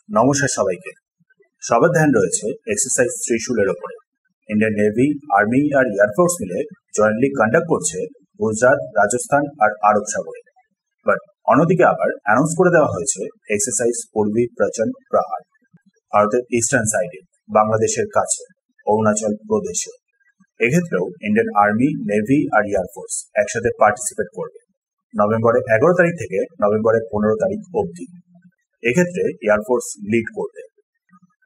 নমস্কার সবাইকে। সবার ধ্যান রয়েছে এক্সারসাইজ ত্রিশূলের ওপরে। ইন্ডিয়ান নেভি, আর্মি আর এয়ারফোর্স মিলে জয়েন্টলি কন্ডাক্ট করছে গুজরাট, রাজস্থান আর আরব সাগরে। বাট অন্যদিকে আবার অ্যানাউন্স করে দেওয়া হয়েছে এক্সারসাইজ পূর্বী প্রচন্ড প্রহার ভারতের ইস্টার্ন সাইডে, বাংলাদেশের কাছে, অরুণাচল প্রদেশে। এক্ষেত্রেও ইন্ডিয়ান আর্মি, নেভি আর এয়ারফোর্স একসাথে পার্টিসিপেট করবে নভেম্বরের 11 তারিখ থেকে নভেম্বরের 15 তারিখ অবধি। এক্ষেত্রে এয়ারফোর্স লিড করবে।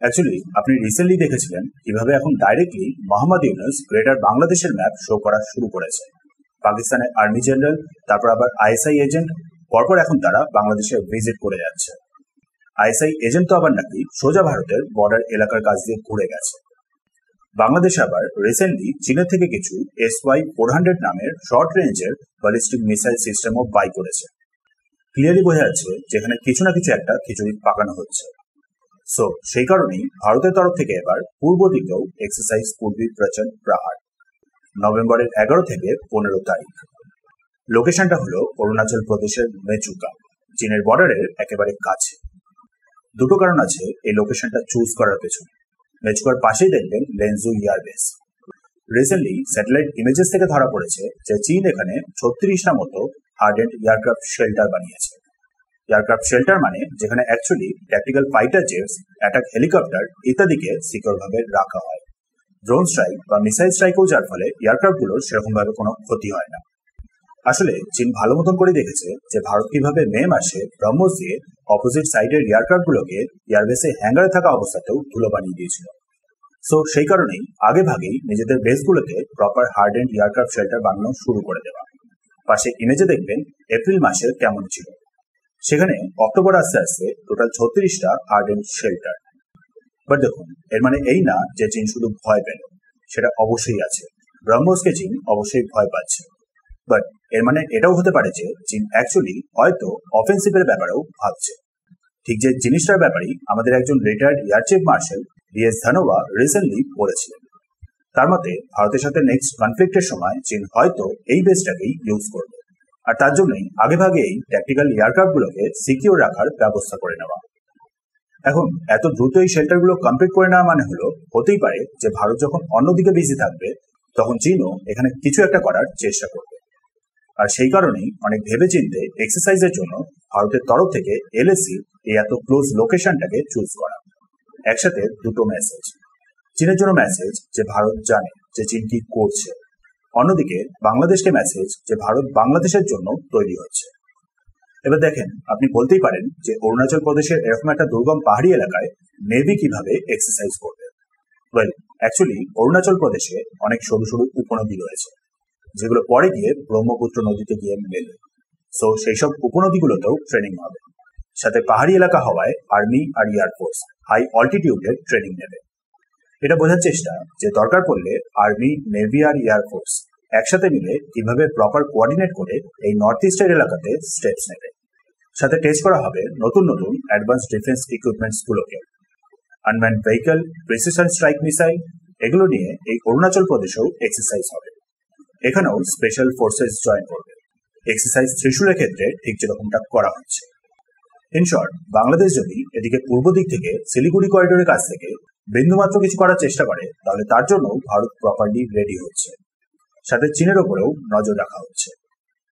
অ্যাকচুয়ালি আপনি রিসেন্টলি দেখেছিলেন কিভাবে এখন ডাইরেক্টলি মোহাম্মদ ইউনূস গ্রেটার বাংলাদেশের ম্যাপ শো করা শুরু করেছে। পাকিস্তানের আর্মি জেনারেল, তারপর আবার আইএসআই এজেন্ট, পরপর এখন তারা বাংলাদেশে ভিজিট করে যাচ্ছে। আইএসআই এজেন্ট তো আবার নাকি সোজা ভারতের বর্ডার এলাকার কাছ দিয়ে ঘুরে গেছে। বাংলাদেশ আবার রিসেন্টলি চীনের থেকে কিছু SY-400 নামের শর্ট রেঞ্জের ব্যালিস্টিক মিসাইল সিস্টেমও বাই করেছে। ক্লিয়ারলি বোঝা যাচ্ছে যেখানে কিছু না কিছু একটা খিচুড়ি পাকানো হচ্ছে। সো সেই কারণেই ভারতের তরফ থেকে এবার পূর্ব দিকেও এক্সারসাইজ পূর্বী প্রচন্ড প্রহার নভেম্বরের 11 থেকে 15 তারিখ। লোকেশনটা হলো অরুণাচল প্রদেশের মেচুকা, চীনের বর্ডারের একেবারে কাছে। দুটো কারণ আছে এই লোকেশনটা চুজ করার পেছনে। মেচুকার পাশেই দেখবেন লেনজু এয়ারবেস। রিসেন্টলি স্যাটেলাইট ইমেজেস থেকে ধরা পড়েছে যে চীন এখানে 36টা মতো হার্ডেন্ড এয়ারক্রাফট শেল্টার বানিয়েছে। এয়ারক্রাফট শেল্টার মানে যেখানে actually tactical fighter jets, attack helicopter ইত্যাদিকে সিকিউর ভাবে রাখা হয়। ড্রোন স্ট্রাইক বা মিসাইল স্ট্রাইকও যার ফলে এয়ারক্রাফটগুলোর সেরকম ভাবে কোনো ক্ষতি হয় না। আসলে চীন ভালো মতন করে দেখেছে যে ভারত কিভাবে মে মাসে ব্রহ্মোস দিয়ে অপোজিট সাইডের এয়ারক্রাফটগুলোকে এয়ারবেসে হ্যাঙ্গারে থাকা অবস্থাতেও ধুলো বানিয়ে দিয়েছিল। সো সেই কারণেই আগে ভাগেই নিজেদের বেসগুলোতে প্রপার হার্ডেন্ড এয়ারক্রাফট শেল্টার বানানো শুরু করে দেওয়া। পাশে ইমেজে দেখবেন এপ্রিল মাসের কেমন ছিল। সেখানে অক্টোবর আসতে আসতে টোটাল 36টা হার্ডেন্ড শেল্টার। বাট দেখুন, এর মানে এই না যে চীন শুধু ভয় পেল, সেটা অবশ্যই আছে। ব্রহ্মোসকে চীন অবশ্যই ভয় পাচ্ছে। বাট এর মানে এটাও হতে পারে যে চীন অ্যাকচুয়ালি হয়তো অফেন্সিভের ব্যাপারেও ভাবছে। ঠিক যে জিনিসটার ব্যাপারেই আমাদের একজন retired air chief marshal BS Dhanoa recently বলেছিলেন। তার মতে ভারতের সাথে নেক্সট কনফ্লিক্টের সময় চীন হয়তো এই বেসটাকেই ইউজ করবে, আর তার জন্যই আগেভাগে এই ট্যাকটিক্যাল এয়ারক্রাফটগুলোকে সিকিউর রাখার ব্যবস্থা করে নেওয়া। এখন এত দ্রুত এই শেল্টারগুলো কমপ্লিট করে নেওয়া মানে হলো হতেই পারে যে ভারত যখন অন্যদিকে বিজি থাকবে তখন চীনও এখানে কিছু একটা করার চেষ্টা করবে। আর সেই কারণেই অনেক ভেবে চিন্তে এক্সারসাইজের জন্য ভারতের তরফ থেকে LAC এই এত ক্লোজ লোকেশনটাকে চুজ করা। একসাথে দুটো মেসেজ। চীনের জন্য মেসেজ যে ভারত জানে যে চীন কি করছে, অন্যদিকে বাংলাদেশকে মেসেজ যে ভারত বাংলাদেশের জন্য তৈরি হচ্ছে। এবার দেখেন, আপনি বলতেই পারেন যে অরুণাচল প্রদেশের এরকম একটা দুর্গম পাহাড়ি এলাকায় নেভি কিভাবে এক্সারসাইজ করবে। ওয়েল, অ্যাকচুয়ালি অরুণাচল প্রদেশে অনেক সরু সরু উপনদী রয়েছে যেগুলো পরে গিয়ে ব্রহ্মপুত্র নদীতে গিয়ে মেলে। সো সেই সব উপনদীগুলোতেও ট্রেনিং হবে। সাথে পাহাড়ি এলাকা হওয়ায় আর্মি আর এয়ারফোর্স হাই অল্টিটিউডের ট্রেনিং নেবে। এটা বোঝার চেষ্টা যে দরকার পড়লে আর্মি, নেভি আর এয়ারফোর্স একসাথে মিলে কিভাবে প্রপার কোঅর্ডিনেট করে এই নর্থ ইস্টের এলাকাতে স্টেপস নেবে। সাথে টেস্ট করা হবে নতুন নতুন অ্যাডভান্স ডিফেন্স ইকুইপমেন্টস গুলোকে। Unmanned vehicle, precision strike missile, এগুলো নিয়ে এই অরুণাচল প্রদেশেও এক্সারসাইজ হবে। এখানেও স্পেশাল ফোর্সেস জয়েন করবে। এক্সারসাইজ ত্রিশূলের ক্ষেত্রে ঠিক যেরকমটা করা হচ্ছে। ইন শর্ট, বাংলাদেশ যদি এদিকে পূর্ব দিক থেকে শিলিগুড়ি করিডোরের কাছ থেকে বিন্দুমাত্র কিছু করার চেষ্টা করে তাহলে তার জন্য ভারত প্রপারলি রেডি হচ্ছে। সাথে চীনের ওপরেও নজর রাখা হচ্ছে।